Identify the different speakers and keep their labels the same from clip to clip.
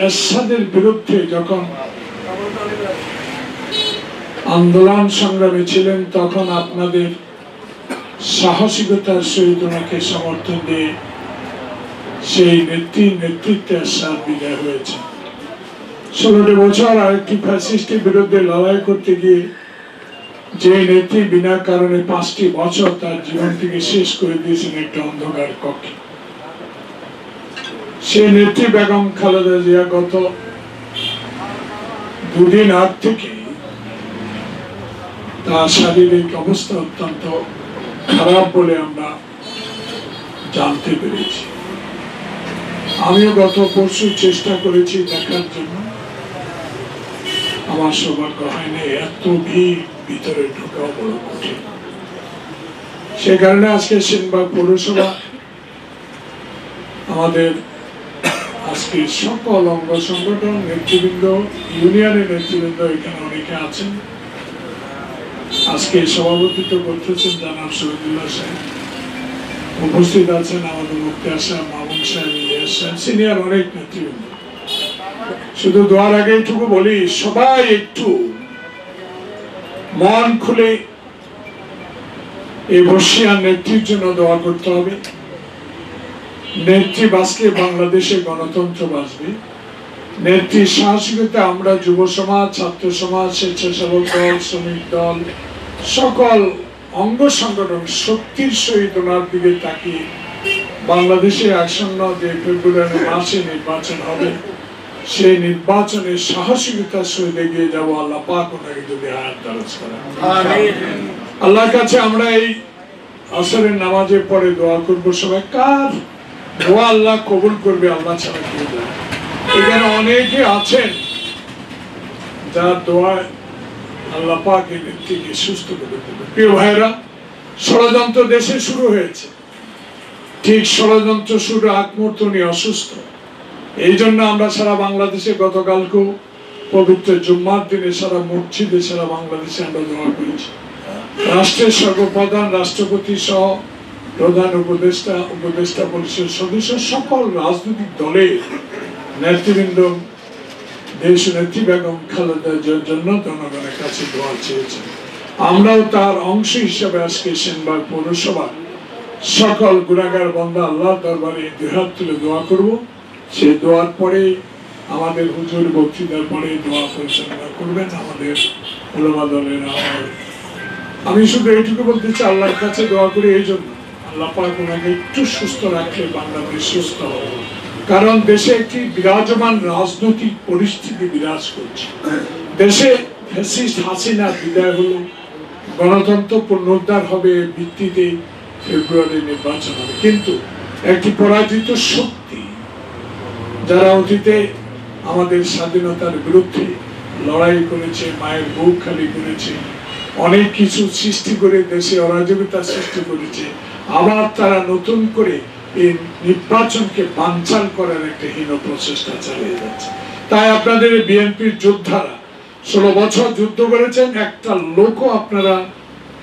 Speaker 1: এরশাদের বিরুদ্ধে যখন আন্দোলন সংগ্রামে ছিলেন, তখন আপনাদের সাহসিকতার সহিত ওনাকে সমর্থন দিয়ে সেই নেতৃত্বে এরশাদ বিদায় হয়েছে। 16টি বছর আরেকটি ফ্যাসিস্টের বিরুদ্ধে লড়াই করতে গিয়ে যে নেত্রী বিনা কারণে 5টি বছর তার জীবন থেকে শেষ করে দিয়েছেন একটা অন্ধকার কক্ষে, সে নেত্রী বেগম খালেদা জিয়া গত 2 দিন আগ থেকে তার শারীরিক অবস্থা অত্যন্ত খারাপ বলে আমরা জানতে পেরেছি। আমিও গত পরশু চেষ্টা করেছি দেখার জন্য, আমার সৌভাগ্য হয়নি, এত ভিড়, ভিতরে ঢোকাও বড় কঠিন। সে কারণে আজকে সেনবাগ পৌরসভা আমাদের আজকে সকল অঙ্গ সংগঠন নেতৃবৃন্দ, ইউনিয়নের নেতৃবৃন্দ এখানে অনেকে আছেন। আজকে সভাপতিত্ব করতেছেন জনাব শহীদুল্লাহ সাহেব, উপস্থিত আছেন আমাদের মুক্তিয়ার সাহেব, মামুন সাহেব, ইলিয়াস সাহেব, সিনিয়র অনেক নেতৃবৃন্দ। শুধু দোয়ার আগে এইটুকু বলি, সবাই একটু মন খুলে এই বর্ষিয়ান নেত্রীর জন্য দোয়া করতে হবে। নেত্রী বাঁচলে বাংলাদেশে গণতন্ত্র বাঁচবে। নেত্রীর সাহসিকতা আমরা যুব সমাজ, ছাত্র সমাজ, স্বেচ্ছাসেবক দল, শ্রমিক দল, সকল অঙ্গ সংগঠন শক্তির সহিত ওনার দিকে তাকিয়ে বাংলাদেশে আসন্ন যে ফেব্রুয়ারি মাসে নির্বাচন হবে, সেই নির্বাচনের সাহসিকতার সহিত এগিয়ে যাব। আল্লাহ পাক ওনাকে যদি হায়াত দারাজ করেন। আল্লাহর কাছে আমরা এই আসরের নামাজের পরে দোয়া করবো, সবাই কার দোয়া আল্লাহ কবুল করবে আল্লাহ ছাড়া কেউ জানে। এখানে অনেকে আছেন যার দোয়ায় আল্লাহ পাক এই ব্যক্তিকে সুস্থ করে দেবে। প্রিয় ভাইরা, ষড়যন্ত্র দেশে শুরু হয়েছে, ঠিক ষড়যন্ত্র শুরু আগ মুহূর্ত উনি অসুস্থ। এই জন্য আমরা সারা বাংলাদেশে গতকালকেও পবিত্র জুম্মার দিনে সারা মসজিদে সারা বাংলাদেশে আমরা দোয়া করেছি। রাষ্ট্রের সর্বপ্রধান রাষ্ট্রপতি সহ প্রধান উপদেষ্টা পরিষদ সদস্য, সকল রাজনৈতিক দলের নেতৃবৃন্দ দেশ নেত্রী বেগম খালেদা জিয়ার জন্য জনগণের কাছে দোয়া চেয়েছেন। আমরাও তার অংশ হিসাবে আজকে সেনবাগ পৌরসভা সকল গুনাহগার বান্দা আল্লাহর দরবারে দুই হাত তুলে দোয়া করব। সেই দোয়ার পরে আমাদের হুজুর বক্তৃতার পরে দোয়া পরিচালনা করবেন আমাদের উলামা দলের। আমি শুধু এইটুকু বলতে চাই, আল্লাহর কাছে দোয়া করি এই জন্য, আল্লাহ পাক ওনাকে একটু সুস্থ রাখলে বাংলাদেশ সুস্থ হবে। কারণ দেশে একটি বিরাজমান রাজনৈতিক পরিস্থিতি বিরাজ করছে। দেশে ফ্যাসিস্ট হাসিনা বিদায় হলো, গণতন্ত্র পুনরুদ্ধার হবে ভিত্তিতে ফেব্রুয়ারি নির্বাচন হবে। কিন্তু একটি পরাজিত শক্তি, যারা অতীতে আমাদের স্বাধীনতার বিরুদ্ধে লড়াই করেছে, মায়ের বুক খালি করেছে, অনেক কিছু সৃষ্টি করে দেশে অরাজকতা সৃষ্টি করেছে, আবার তারা নতুন করে এই নির্বাচনকে বানচাল করার একটা হীন প্রচেষ্টা চালিয়ে যাচ্ছে। তাই আপনাদের বিএনপির যোদ্ধারা 16 বছর যুদ্ধ করেছেন, একটা লোকও আপনারা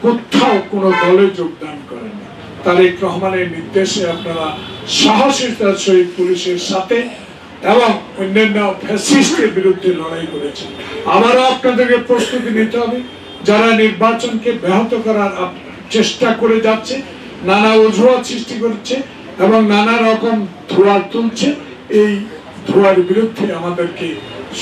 Speaker 1: কোথাও কোনো দলে যোগদান করেন না। তারেক রহমানের নির্দেশে আপনারা সাহসিকতার সহিত পুলিশের সাথে এবং অন্যান্য ফ্যাসিস্টের বিরুদ্ধে লড়াই করেছেন। আবারও আপনাদেরকে প্রস্তুতি নিতে হবে। যারা নির্বাচনকে ব্যাহত করার চেষ্টা করে যাচ্ছে, নানা অজুহাত সৃষ্টি করছে এবং নানা রকম ধোঁয়া তুলছে, এই ধোঁয়ার বিরুদ্ধে আমাদেরকে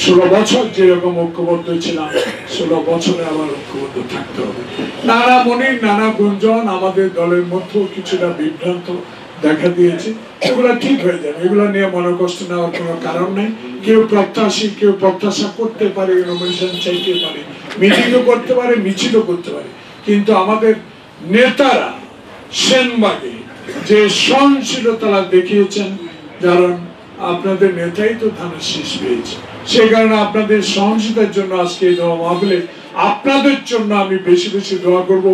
Speaker 1: 16 বছর যেরকম ঐক্যবদ্ধ ছিলাম, 16 বছরে আবার ঐক্যবদ্ধ থাকতে হবে। নানা মনির নানা গুঞ্জন, আমাদের দলের মধ্যেও কিছুটা বিভ্রান্ত দেখা দিয়েছে, এগুলা ঠিক হয়ে যাবে। এগুলা নিয়ে মনে কষ্ট নেওয়ার কোনো কারণ নেই। কেউ প্রত্যাশী, কেউ প্রত্যাশা করতে পারে, নমিনেশন চাইতে পারে, মিটিংও করতে পারে, মিছিলও করতে পারে, কিন্তু আমাদের নেতারা সেনবাগে যে সহনশীলতা দেখিয়েছেন, কারণ আপনাদের নেতাই তো ধানের শীষ পেয়েছে, সেই কারণে আপনাদের সহনশীলতার জন্য আজকে এই দোয়া মাহফিলে আপনাদের জন্য আমি বেশি বেশি দোয়া করব।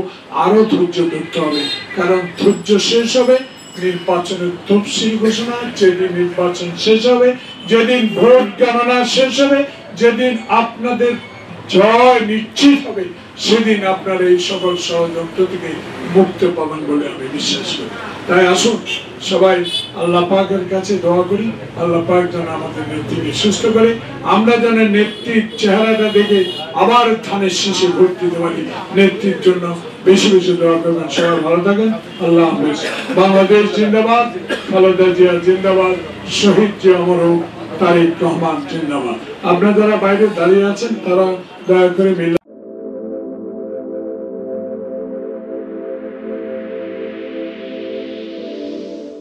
Speaker 1: আরো ধৈর্য ধরতে হবে, কারণ ধৈর্য শেষ হবে নির্বাচনের তফসিল ঘোষণা, যেদিন নির্বাচন শেষ হবে, যেদিন ভোট গণনা শেষ হবে, যেদিন আপনাদের জয় নিশ্চিত হবে, সেদিন আপনারা এই সকল ষড়যন্ত্র থেকে মুক্তি পাবেন বলে আমি বিশ্বাস করি। তাই আসুন সবাই আল্লাহ পাকের কাছে দোয়া করি, আল্লাহ পাক যেন আমাদের নেত্রীকে সুস্থ করে, আমরা যেন নেত্রীর চেহারাটা দেখে আবার ধানের শীষে ভোট দিতে পারি। নেত্রীর জন্য বেশি বেশি দোয়া করবেন। সবাই ভালো থাকেন। আল্লাহ হাফেজ। বাংলাদেশ জিন্দাবাদ, খালেদা জিয়া জিন্দাবাদ, শহীদ যে অমর হোক, তারেক রহমান জিন্দাবাদ। আপনারা যারা বাইরে দাঁড়িয়ে আছেন তারা দয়া করে মিলে